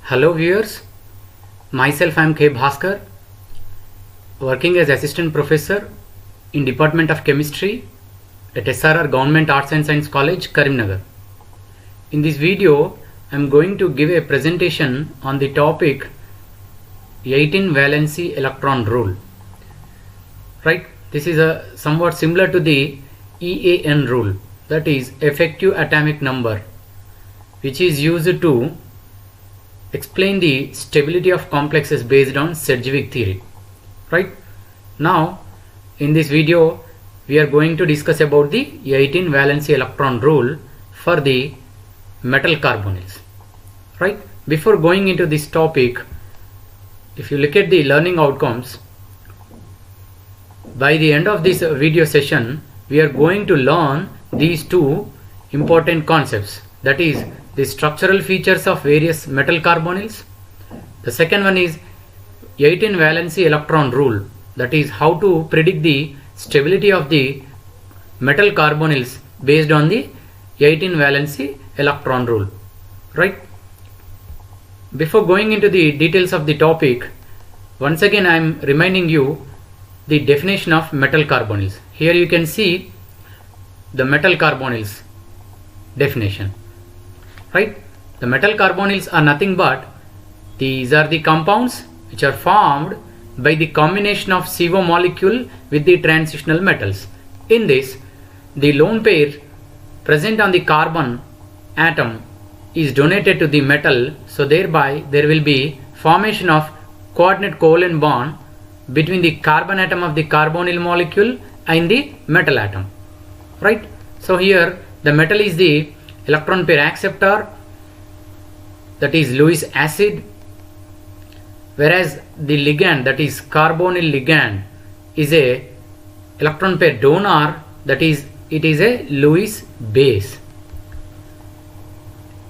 Hello viewers, myself I am K. Bhaskar, working as Assistant Professor in Department of Chemistry at SRR Government Arts and Science College, Karimnagar. In this video, I am going to give a presentation on the topic 18 valency electron rule. Right, this is somewhat similar to the EAN rule, that is effective atomic number, which is used to explain the stability of complexes based on Sedgwick theory. Right, now in this video we are going to discuss about the 18 valency electron rule for the metal carbonyls. Right, before going into this topic, if you look at the learning outcomes, by the end of this video session we are going to learn these two important concepts, that is the structural features of various metal carbonyls. The second one is 18 valency electron rule, that is how to predict the stability of the metal carbonyls based on the 18 valency electron rule. Right, before going into the details of the topic, once again I am reminding you the definition of metal carbonyls. Here you can see the metal carbonyls definition. Right, the metal carbonyls are nothing but these are the compounds which are formed by the combination of CO molecule with the transitional metals. In this, the lone pair present on the carbon atom is donated to the metal, so thereby there will be formation of coordinate covalent bond between the carbon atom of the carbonyl molecule and the metal atom. Right, so here the metal is the electron pair acceptor, that is Lewis acid, whereas the ligand, that is carbonyl ligand, is a electron pair donor, that is it is a Lewis base.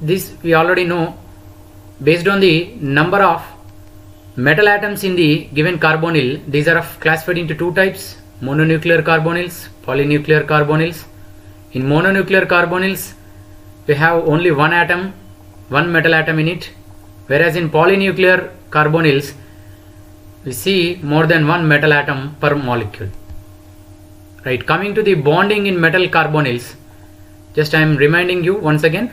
This we already know. Based on the number of metal atoms in the given carbonyl, these are classified into two types: mononuclear carbonyls, polynuclear carbonyls. In mononuclear carbonyls we have only one atom, one metal atom in it, whereas in polynuclear carbonyls we see more than one metal atom per molecule. Right, coming to the bonding in metal carbonyls, just I am reminding you once again,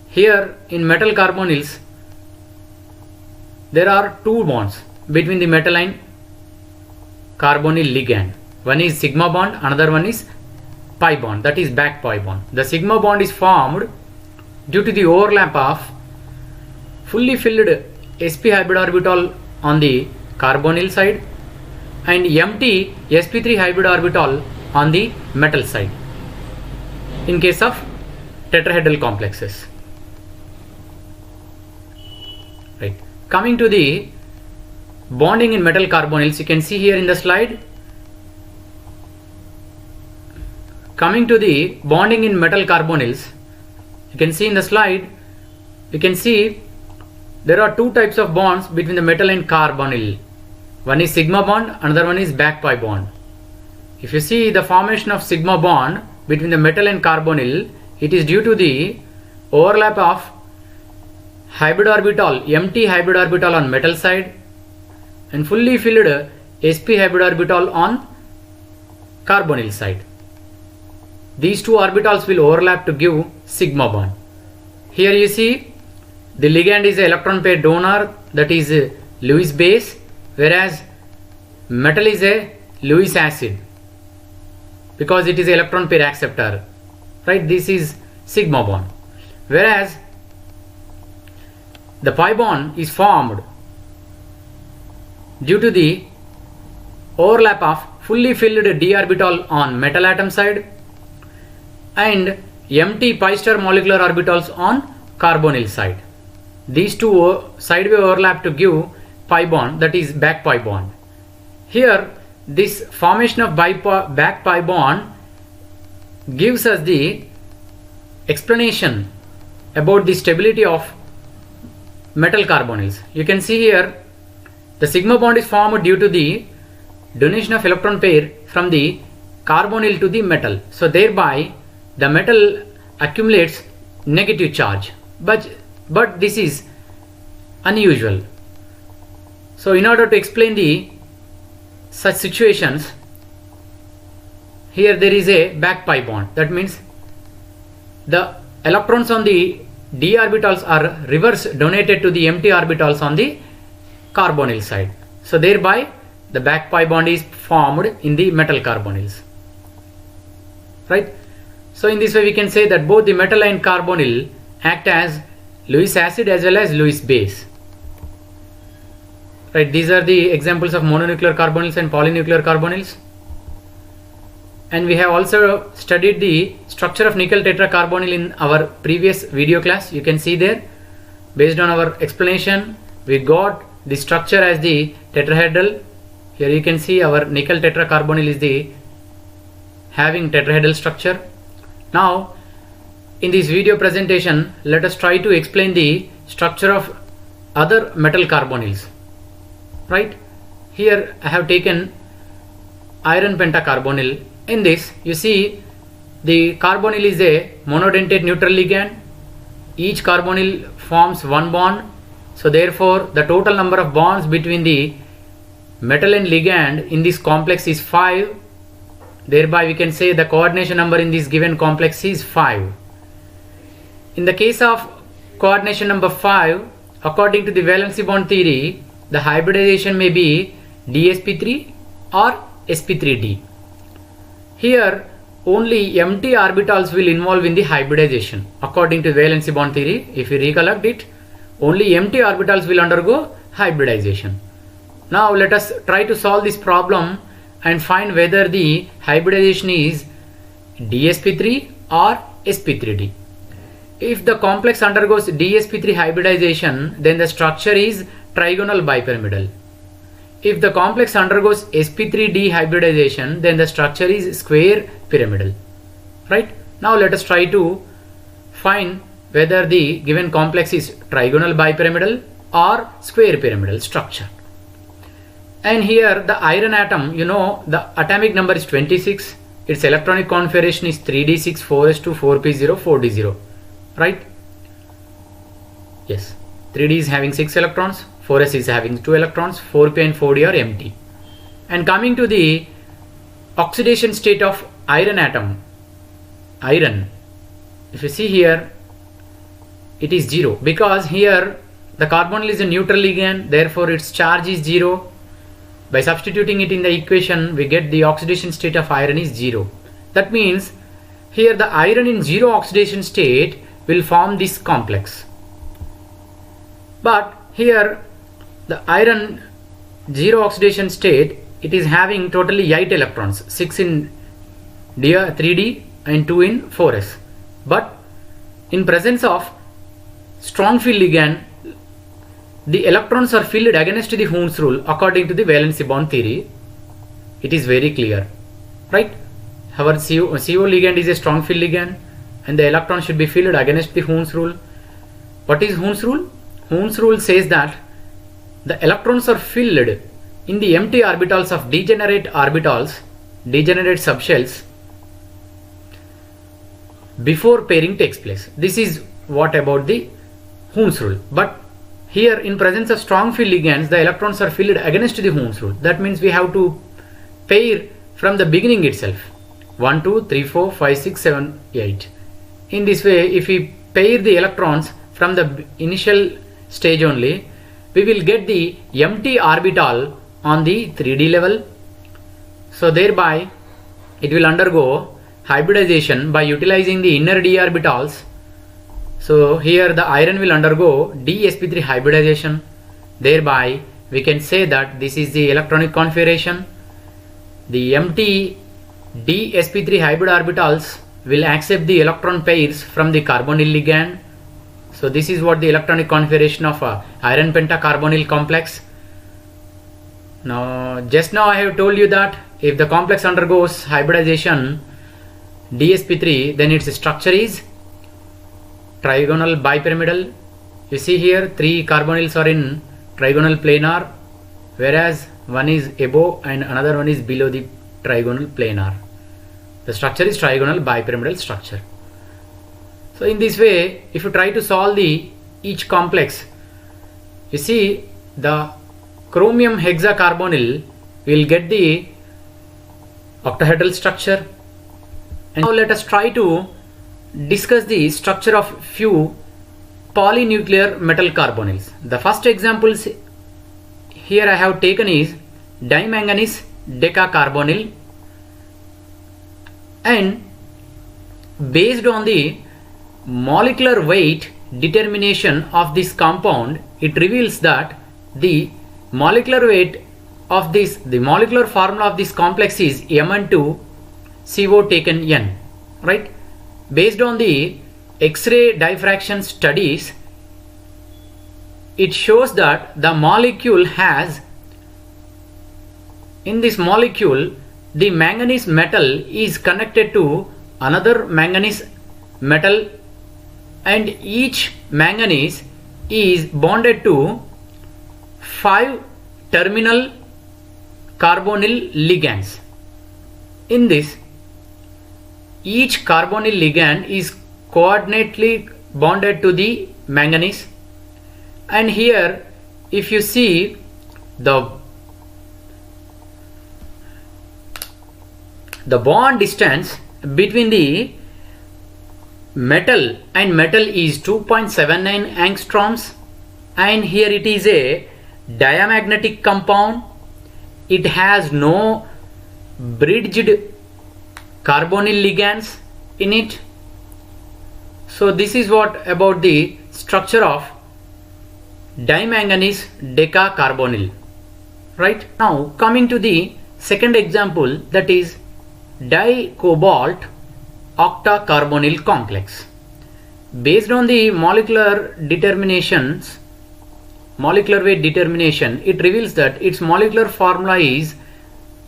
here in metal carbonyls there are two bonds between the metal and carbonyl ligand. One is sigma bond, another one is pi bond, that is back pi bond. The sigma bond is formed due to the overlap of fully filled sp hybrid orbital on the carbonyl side and empty sp3 hybrid orbital on the metal side in case of tetrahedral complexes. Right, coming to the bonding in metal carbonyls, you can see here in the slide. Coming to the bonding in metal carbonyls, you can see in the slide, you can see there are two types of bonds between the metal and carbonyl. One is sigma bond, another one is back pi bond. If you see the formation of sigma bond between the metal and carbonyl, it is due to the overlap of hybrid orbital, empty hybrid orbital on metal side and fully filled sp hybrid orbital on carbonyl side. These two orbitals will overlap to give sigma bond. Here you see the ligand is an electron pair donor, that is Lewis base, whereas metal is a Lewis acid because it is an electron pair acceptor. Right, this is sigma bond, whereas the pi bond is formed due to the overlap of fully filled d orbital on metal atom side and empty pi star molecular orbitals on carbonyl side. These two sideway overlap to give pi bond, that is back pi bond. Here this formation of back pi bond gives us the explanation about the stability of metal carbonyls. You can see here the sigma bond is formed due to the donation of electron pair from the carbonyl to the metal, so thereby the metal accumulates negative charge, but this is unusual. So in order to explain the such situations, here there is a back pi bond. That means the electrons on the d orbitals are reverse donated to the empty orbitals on the carbonyl side. So thereby the back pi bond is formed in the metal carbonyls, right? So in this way we can say that both the metal and carbonyl act as Lewis acid as well as Lewis base, right? These are the examples of mononuclear carbonyls and polynuclear carbonyls. And we have also studied the structure of nickel tetracarbonyl in our previous video class. You can see there, based on our explanation, we got the structure as the tetrahedral. Here you can see our nickel tetracarbonyl is the having tetrahedral structure. Now in this video presentation, let us try to explain the structure of other metal carbonyls, right? Here I have taken iron pentacarbonyl. In this you see the carbonyl is a monodentate neutral ligand. Each carbonyl forms one bond, so therefore the total number of bonds between the metal and ligand in this complex is 5. Thereby we can say the coordination number in this given complex is 5. In the case of coordination number 5, according to the valency bond theory, the hybridization may be dsp3 or sp3d. Here only empty orbitals will involve in the hybridization. According to valency bond theory, if you recollect it, only empty orbitals will undergo hybridization. Now let us try to solve this problem and find whether the hybridization is dsp3 or sp3d. If the complex undergoes dsp3 hybridization, then the structure is trigonal bipyramidal. If the complex undergoes sp3d hybridization, then the structure is square pyramidal, right? Now let us try to find whether the given complex is trigonal bipyramidal or square pyramidal structure. And here the iron atom, you know, the atomic number is 26, its electronic configuration is 3d6 4s2 4p0 4d0, right? Yes, 3d is having 6 electrons, 4s is having 2 electrons, 4p and 4d are empty. And coming to the oxidation state of iron atom, iron, if you see here, it is 0, because here the carbonyl is a neutral ligand, therefore its charge is 0. By substituting it in the equation, we get the oxidation state of iron is 0. That means here the iron in 0 oxidation state will form this complex. But here the iron 0 oxidation state, it is having totally 8 electrons, 6 in 3d and 2 in 4s. But in presence of strong field ligand, the electrons are filled against the Hund's rule according to the valency bond theory. It is very clear, right? Our CO ligand is a strong field ligand and the electron should be filled against the Hund's rule. What is Hund's rule? Hund's rule says that the electrons are filled in the empty orbitals of degenerate subshells before pairing takes place. This is what about the Hund's rule. But here in presence of strong field ligands, the electrons are filled against the Hund's rule. That means we have to pair from the beginning itself. 1, 2, 3, 4, 5, 6, 7, 8. In this way, if we pair the electrons from the initial stage only, we will get the empty orbital on the 3d level. So thereby it will undergo hybridization by utilizing the inner d orbitals. So here the iron will undergo dsp3 hybridization. Thereby we can say that this is the electronic configuration. The empty dsp3 hybrid orbitals will accept the electron pairs from the carbonyl ligand. So this is what the electronic configuration of iron pentacarbonyl complex. Now just now I have told you that if the complex undergoes hybridization dsp3, then its structure is trigonal bipyramidal. You see here 3 carbonyls are in trigonal planar, whereas one is above and another one is below the trigonal planar. The structure is trigonal bipyramidal structure. So in this way, if you try to solve each complex, You see the chromium hexacarbonyl will get the octahedral structure. And now let us try to discuss the structure of few polynuclear metal carbonyls. The first examples here I have taken is dimanganese decacarbonyl, and based on the molecular weight determination of this compound, it reveals that the molecular weight of this, the molecular formula of this complex is Mn2CO taken N, right? Based on the X-ray diffraction studies, it shows that the molecule has, in this molecule, the manganese metal is connected to another manganese metal, and each manganese is bonded to 5 terminal carbonyl ligands. In this, each carbonyl ligand is coordinately bonded to the manganese, and here if you see the bond distance between the metal and metal is 2.79 angstroms, and here it is a diamagnetic compound. It has no bridged carbonyl ligands in it. So this is what about the structure of dimanganese decacarbonyl. Right, now coming to the second example, that is dicobalt octacarbonyl complex. Based on the molecular determinations, molecular weight determination, it reveals that its molecular formula is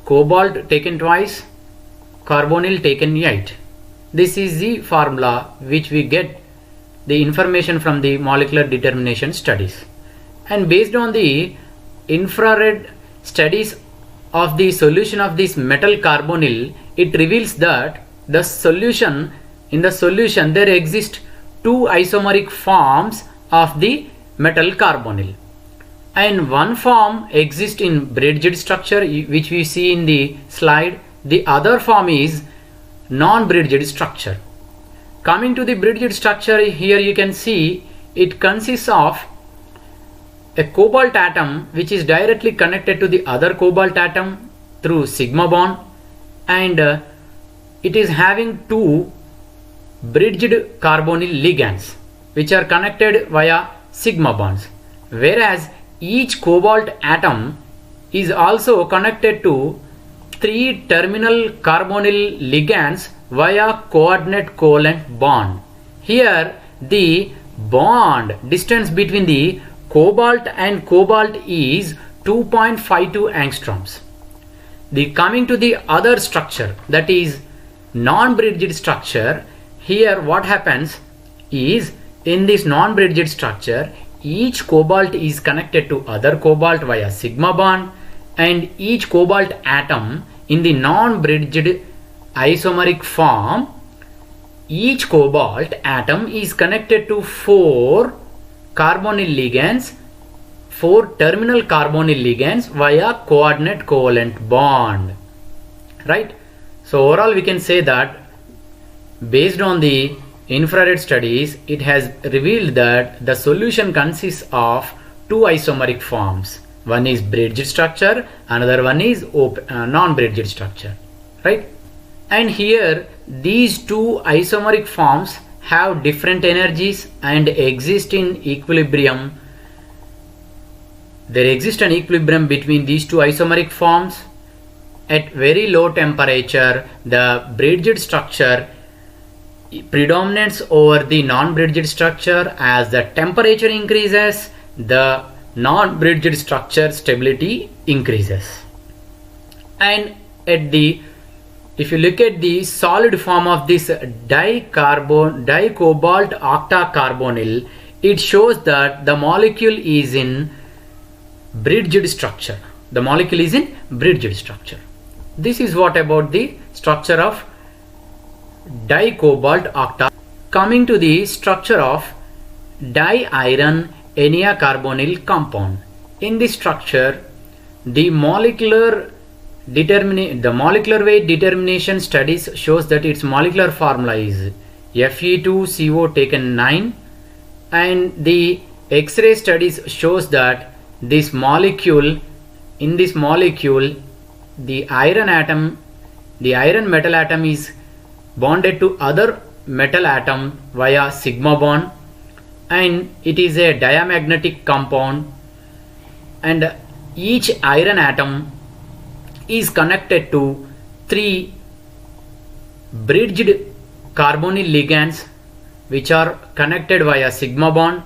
cobalt taken twice, carbonyl taken 8. This is the formula which we get the information from the molecular determination studies. And based on the infrared studies of the solution of this metal carbonyl, it reveals that the solution, in the solution there exist 2 isomeric forms of the metal carbonyl, and one form exists in bridged structure which we see in the slide. The other form is non-bridged structure. Coming to the bridged structure, here you can see it consists of a cobalt atom which is directly connected to the other cobalt atom through sigma bond, and it is having 2 bridged carbonyl ligands which are connected via sigma bonds, whereas each cobalt atom is also connected to 3 terminal carbonyl ligands via coordinate covalent bond. Here the bond distance between the cobalt and cobalt is 2.52 angstroms. Coming to the other structure, that is non-bridged structure, here what happens is, in this non-bridged structure, each cobalt is connected to other cobalt via sigma bond, and each cobalt atom in the non-bridged isomeric form, each cobalt atom is connected to 4 carbonyl ligands, 4 terminal carbonyl ligands via coordinate covalent bond. Right? So overall we can say that based on the infrared studies, it has revealed that the solution consists of 2 isomeric forms. One is bridged structure, another one is non-bridged structure, right? And here these 2 isomeric forms have different energies and exist in equilibrium. There exists an equilibrium between these 2 isomeric forms. At very low temperature, the bridged structure predominates over the non-bridged structure. As the temperature increases, the non-bridged structure stability increases. And if you look at the solid form of this dicobalt octacarbonyl, it shows that the molecule is in bridged structure. The molecule is in bridged structure. This is what about the structure of dicobalt octa. Coming to the structure of diiron carbonyl compound. In this structure, the molecular weight determination studies shows that its molecular formula is Fe2CO taken 9, and the X-ray studies shows that in this molecule the iron metal atom is bonded to other metal atom via sigma bond, and it is a diamagnetic compound, and each iron atom is connected to 3 bridged carbonyl ligands which are connected via sigma bond,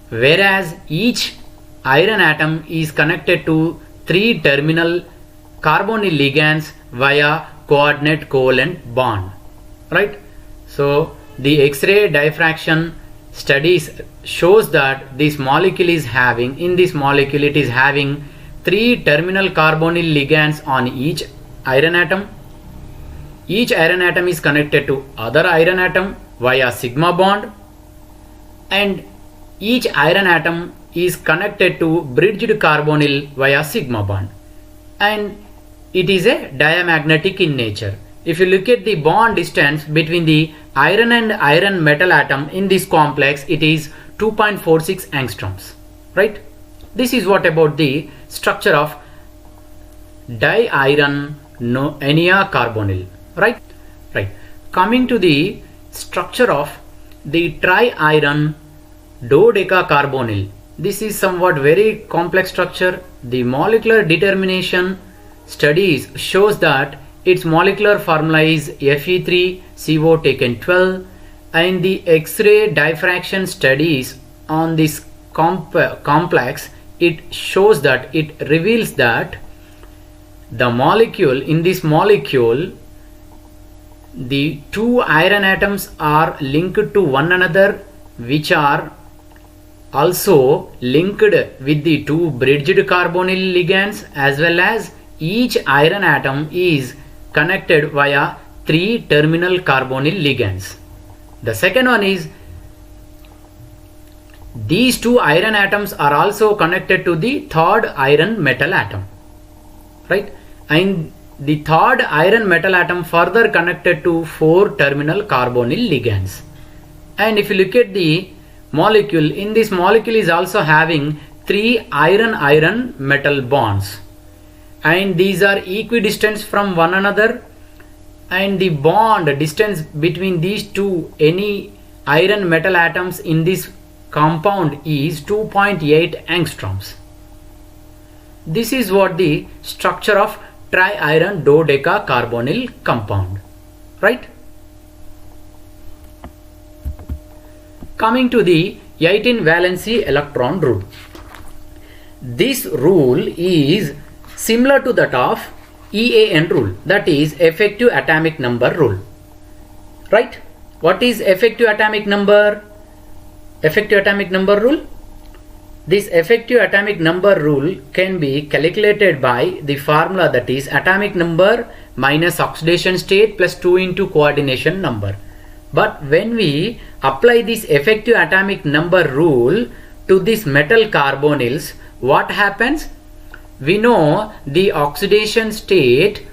whereas each iron atom is connected to 3 terminal carbonyl ligands via coordinate covalent bond, right? So the X-ray diffraction studies shows that this molecule is having 3 terminal carbonyl ligands on each iron atom. Each iron atom is connected to other iron atom via sigma bond, and each iron atom is connected to bridged carbonyl via sigma bond, and it is a diamagnetic in nature. If you look at the bond distance between the iron and iron metal atom in this complex, it is 2.46 angstroms, right? This is what about the structure of di-iron carbonyl, right? Coming to the structure of the tri-iron dodecacarbonyl. This is somewhat very complex structure. The molecular determination studies shows that its molecular formula is Fe3CO taken 12, and the X-ray diffraction studies on this complex, it shows that it reveals that in this molecule the 2 iron atoms are linked to one another, which are also linked with the 2 bridged carbonyl ligands, as well as each iron atom is connected via 3 terminal carbonyl ligands. The second one is these 2 iron atoms are also connected to the 3rd iron metal atom, right? And the 3rd iron metal atom further connected to 4 terminal carbonyl ligands. And if you look at the molecule, in this molecule is also having 3 iron metal bonds, and these are equidistant from one another, and the bond distance between these any iron metal atoms in this compound is 2.8 angstroms. This is what the structure of tri-iron dodecacarbonyl compound, right? Coming to the 18 valency electron rule. This rule is similar to that of EAN rule, that is effective atomic number rule, right? What is effective atomic number? Effective atomic number rule? This effective atomic number rule can be calculated by the formula, that is atomic number minus oxidation state plus 2 into coordination number. But when we apply this effective atomic number rule to these metal carbonyls, what happens? We know the oxidation state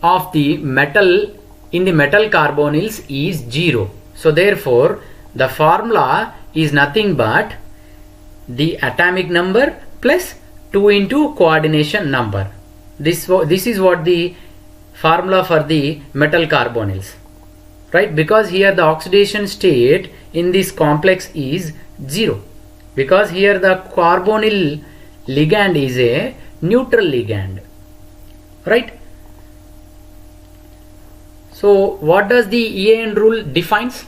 of the metal in the metal carbonyls is 0. So therefore the formula is nothing but the atomic number plus 2 into coordination number. This is what the formula for the metal carbonyls, right? Because here the oxidation state in this complex is 0, because here the carbonyl ligand is a neutral ligand, right? So what does the EAN rule defines?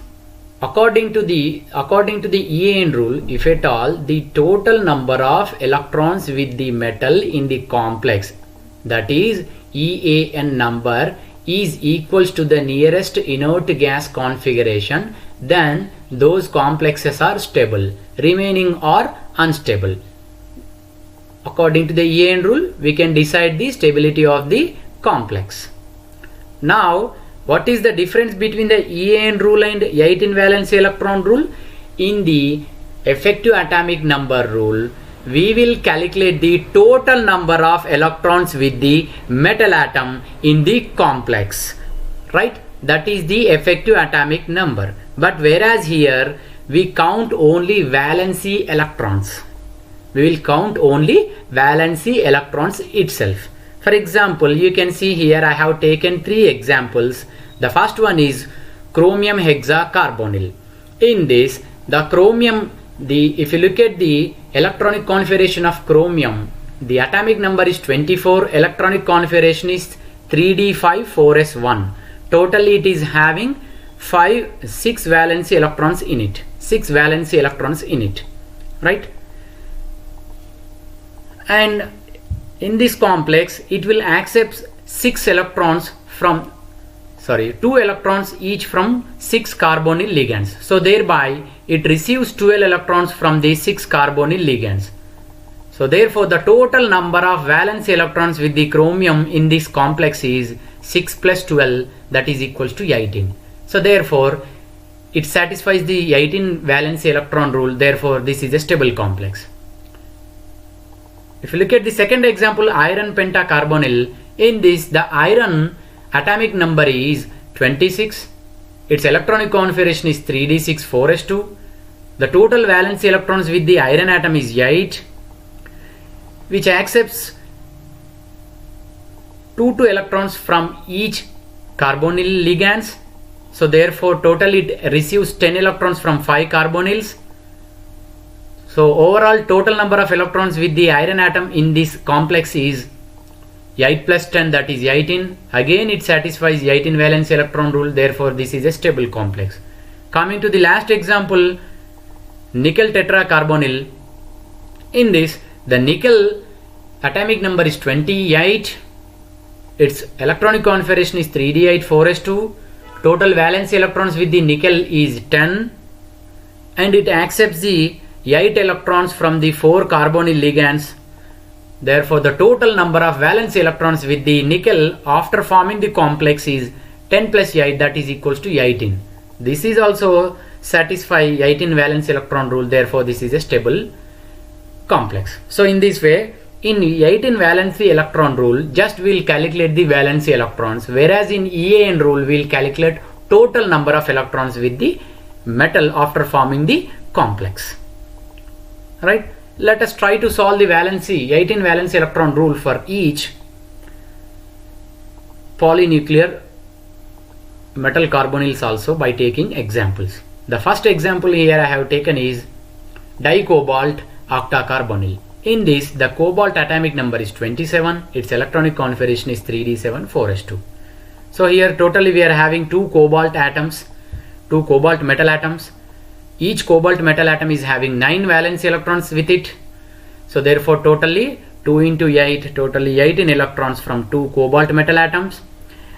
According to the EAN rule, if at all the total number of electrons with the metal in the complex, that is EAN number, is equals to the nearest inert gas configuration, then those complexes are stable, remaining are unstable. According to the EAN rule, we can decide the stability of the complex. Now What is the difference between the EAN rule and 18 valence electron rule? In the effective atomic number rule, we will calculate the total number of electrons with the metal atom in the complex, right? That is the effective atomic number. But whereas here we count only valency electrons. We will count only valency electrons itself. For example, you can see here I have taken 3 examples. The first one is chromium hexacarbonyl. In this, the chromium, if you look at the electronic configuration of chromium, the atomic number is 24, electronic configuration is 3d5-4s1. Totally it is having 6 valency electrons in it. 6 valency electrons in it, right? And in this complex it will accept 2 electrons each from 6 carbonyl ligands. So thereby it receives 12 electrons from these 6 carbonyl ligands. So therefore the total number of valence electrons with the chromium in this complex is 6 plus 12, that is equals to 18. So therefore it satisfies the 18 valence electron rule. Therefore this is a stable complex. If you look at the second example, iron pentacarbonyl, in this the iron atomic number is 26, its electronic configuration is 3d6-4s2. The total valence electrons with the iron atom is 8, which accepts 2 electrons from each carbonyl ligands. So therefore total it receives 10 electrons from 5 carbonyls. So overall total number of electrons with the iron atom in this complex is 8 plus 10, that is 18. Again it satisfies 18 valence electron rule. Therefore this is a stable complex. Coming to the last example, nickel tetracarbonyl. In this the nickel atomic number is 28. Its electronic configuration is 3d8-4s2. Total valence electrons with the nickel is 10. And it accepts the 8 electrons from the 4 carbonyl ligands. Therefore the total number of valence electrons with the nickel after forming the complex is 10 plus 8, that is equals to 18. This is also satisfy 18 valence electron rule. Therefore this is a stable complex. So in this way, in 18 valency electron rule, just we will calculate the valency electrons, whereas in EAN rule we will calculate total number of electrons with the metal after forming the complex. Right? Let us try to solve the 18 valence electron rule for each polynuclear metal carbonyls also by taking examples. The first example here I have taken is dicobalt octacarbonyl. In this the cobalt atomic number is 27, its electronic configuration is 3d7-4s2. So here totally we are having 2 cobalt atoms, 2 cobalt metal atoms. Each cobalt metal atom is having 9 valence electrons with it. So therefore totally 2 into 8, totally 18 electrons from 2 cobalt metal atoms.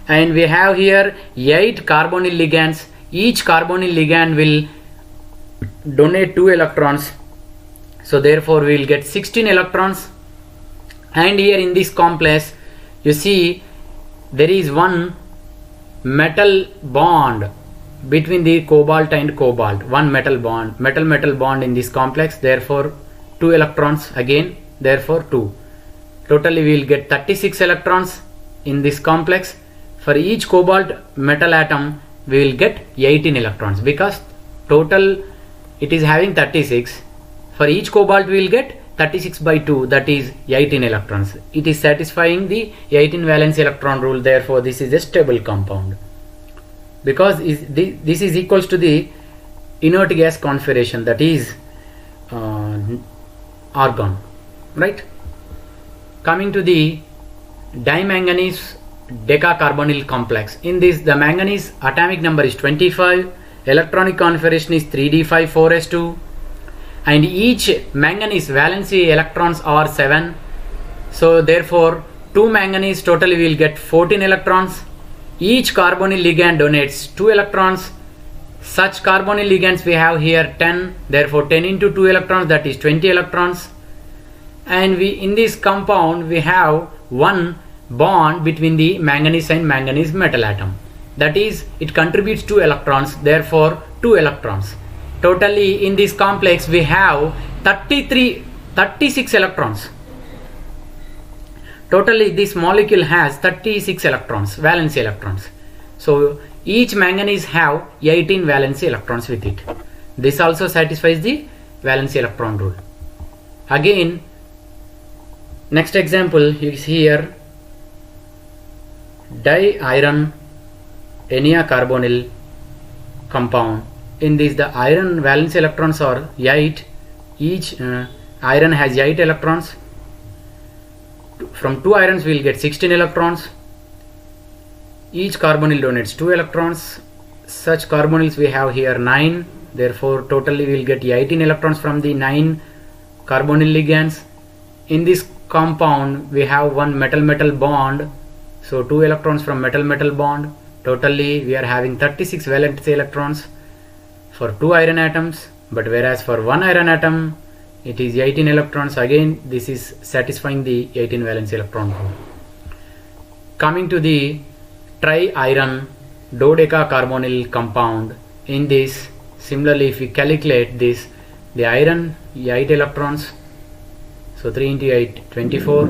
And we have here 8 carbonyl ligands. Each carbonyl ligand will donate 2 electrons. So therefore we will get 16 electrons. And here in this complex you see there is one metal bond between the cobalt and cobalt, one metal bond in this complex. Therefore 2 electrons again, therefore 2. Totally we will get 36 electrons in this complex. For each cobalt metal atom we will get 18 electrons because total it is having 36. For each cobalt we will get 36 by 2, that is 18 electrons. It is satisfying the 18 valence electron rule. Therefore this is a stable compound, because this is equals to the inert gas configuration, that is argon, right? Coming to the dimanganese decacarbonyl complex. In this the manganese atomic number is 25, electronic configuration is 3d5-4s2, and each manganese valency electrons are 7. So therefore 2 manganese totally will get 14 electrons. Each carbonyl ligand donates 2 electrons. Such carbonyl ligands we have here 10. Therefore 10 into 2 electrons, that is 20 electrons. And in this compound we have one bond between the manganese and manganese metal atom. that is it contributes 2 electrons, therefore 2 electrons. Totally in this complex we have 36 electrons. Totally this molecule has 36 electrons, valency electrons. So each manganese have 18 valency electrons with it. This also satisfies the valency electron rule. Again, next example is here, di-iron Ena-carbonyl compound. In this the iron valence electrons are 8. Each iron has 8 electrons. From 2 irons we will get 16 electrons. Each carbonyl donates 2 electrons. Such carbonyls we have here 9. Therefore totally we will get 18 electrons from the 9 carbonyl ligands. In this compound we have one metal-metal bond. So 2 electrons from metal-metal bond. Totally we are having 36 valence electrons for 2 iron atoms, but whereas for 1 iron atom it is 18 electrons. Again this is satisfying the 18 valence electron rule. Coming to the tri-iron dodecacarbonyl compound, in this similarly if we calculate this, the iron 8 electrons, so 3 into 8 24,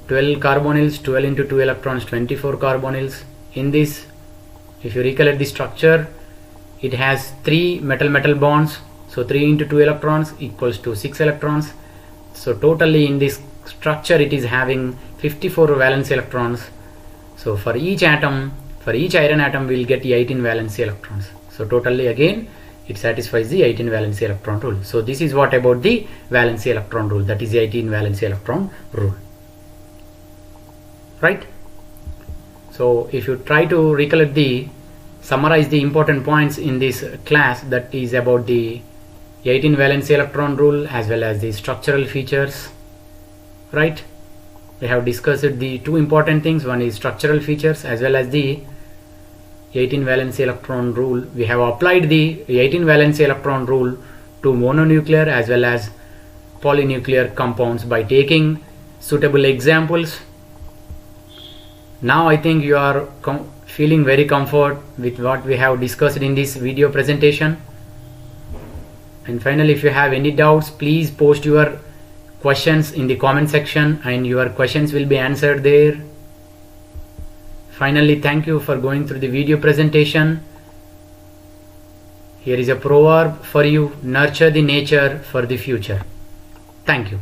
12 carbonyls, 12 into 2 electrons, 24 carbonyls. In this, if you recollect the structure, it has 3 metal-metal bonds, so 3 into 2 electrons equals to 6 electrons. So totally in this structure it is having 54 valence electrons. So for each atom, for each iron atom we will get 18 valence electrons. So totally again it satisfies the 18 valence electron rule. So this is what about the valence electron rule, that is the 18 valence electron rule, right? So if you try to recollect summarize the important points in this class, that is about the 18 valence electron rule as well as the structural features, right? We have discussed the two important things, one is structural features as well as the 18 valence electron rule. We have applied the 18 valence electron rule to mononuclear as well as polynuclear compounds by taking suitable examples. Now I think you are feeling very comfort with what we have discussed in this video presentation. And finally, if you have any doubts, please post your questions in the comment section and your questions will be answered there. Finally, thank you for going through the video presentation. Here is a proverb for you: nurture the nature for the future. Thank you.